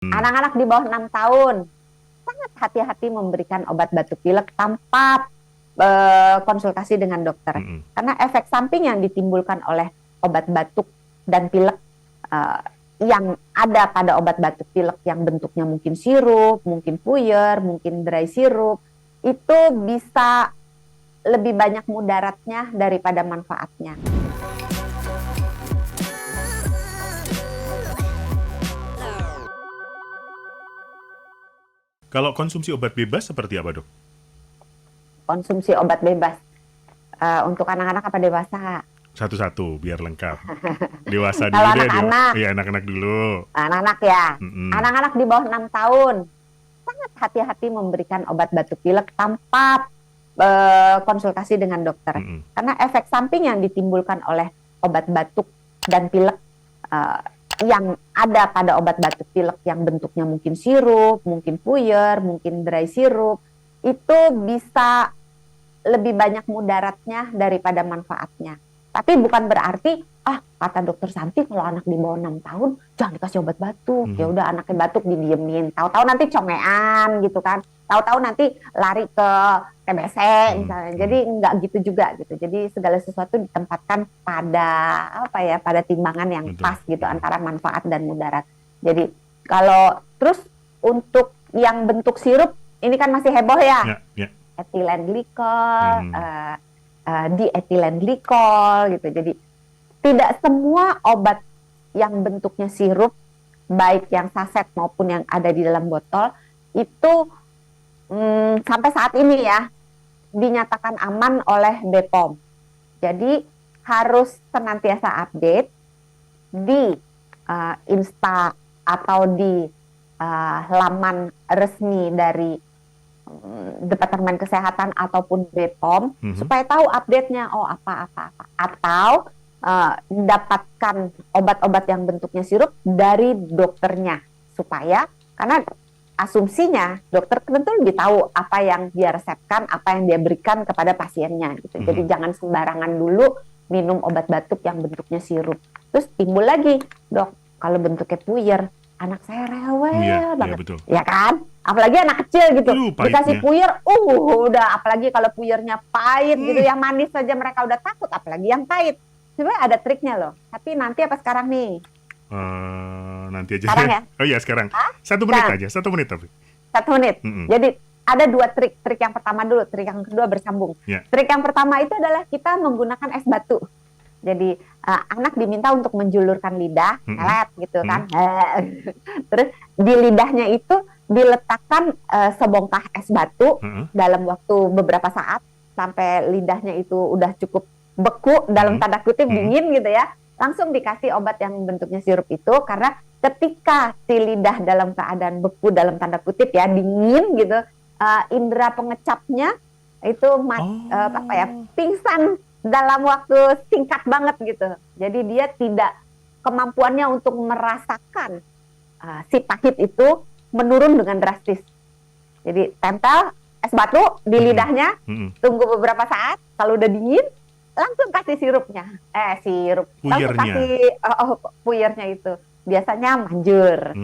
Anak-anak di bawah 6 tahun sangat hati-hati memberikan obat batuk pilek tanpa konsultasi dengan dokter. Karena efek samping yang ditimbulkan oleh obat batuk dan pilek yang ada pada obat batuk pilek yang bentuknya mungkin sirup, mungkin puyer, mungkin dry sirup, itu bisa lebih banyak mudaratnya daripada manfaatnya. Kalau konsumsi obat bebas seperti apa, Dok? Konsumsi obat bebas untuk anak-anak apa dewasa? Satu-satu biar lengkap. Dewasa dulu Kalau deh. anak-anak. Iya, anak-anak dulu. Anak-anak ya. Anak-anak di bawah 6 tahun sangat hati-hati memberikan obat batuk pilek tanpa konsultasi dengan dokter. Karena efek samping yang ditimbulkan oleh obat batuk dan pilek yang ada pada obat batuk pilek yang bentuknya mungkin sirup, mungkin puyer, mungkin dry sirup, itu bisa lebih banyak mudaratnya daripada manfaatnya. Tapi bukan berarti, kata dokter Santi kalau anak di bawah 6 tahun jangan dikasih obat batuk. Ya udah anaknya batuk didiemin. Tahu-tahu nanti congean gitu kan. Tahu-tahu nanti lari ke TBC misalnya. Jadi enggak gitu juga gitu. Jadi segala sesuatu ditempatkan pada pada timbangan yang pas gitu antara manfaat dan mudarat. Jadi kalau terus untuk yang bentuk sirup ini kan masih heboh ya. Etilen glikol, dietilen glikol gitu. Jadi tidak semua obat yang bentuknya sirup, baik yang saset maupun yang ada di dalam botol, itu sampai saat ini ya dinyatakan aman oleh BPOM. Jadi harus senantiasa update di Insta atau di laman resmi dari Departemen Kesehatan ataupun BPOM supaya tahu update-nya, apa-apa. Atau dapatkan obat-obat yang bentuknya sirup dari dokternya supaya, karena asumsinya dokter tentu lebih tahu apa yang dia resepkan, apa yang dia berikan kepada pasiennya gitu. Jadi jangan sembarangan dulu minum obat batuk yang bentuknya sirup. Terus timbul lagi, Dok, kalau bentuknya puyer, anak saya rewel banget. Betul. Ya kan? Apalagi anak kecil gitu. Dikasih puyer, udah apalagi kalau puyernya pahit gitu, yang manis saja mereka udah takut, apalagi yang pahit. Sebenarnya ada triknya loh. Tapi nanti apa sekarang nih? Nanti aja. Sekarang ya? Oh iya sekarang. 1 menit aja. 1 menit tapi. 1 menit. Jadi ada 2 trik. Trik yang pertama dulu, trik yang kedua bersambung. Trik yang pertama itu adalah kita menggunakan es batu. Jadi anak diminta untuk menjulurkan lidah, lelet gitu kan. Terus di lidahnya itu diletakkan sebongkah es batu dalam waktu beberapa saat sampai lidahnya itu udah cukup beku dalam tanda kutip dingin gitu ya. Langsung dikasih obat yang bentuknya sirup itu, karena ketika si lidah dalam keadaan beku dalam tanda kutip ya, dingin gitu, indera pengecapnya itu pingsan dalam waktu singkat banget gitu. Jadi dia tidak, kemampuannya untuk merasakan si pahit itu menurun dengan drastis. Jadi tempel es batu di lidahnya, tunggu beberapa saat, kalau udah dingin langsung kasih sirupnya. Langsung kasih puyernya itu. Biasanya manjur.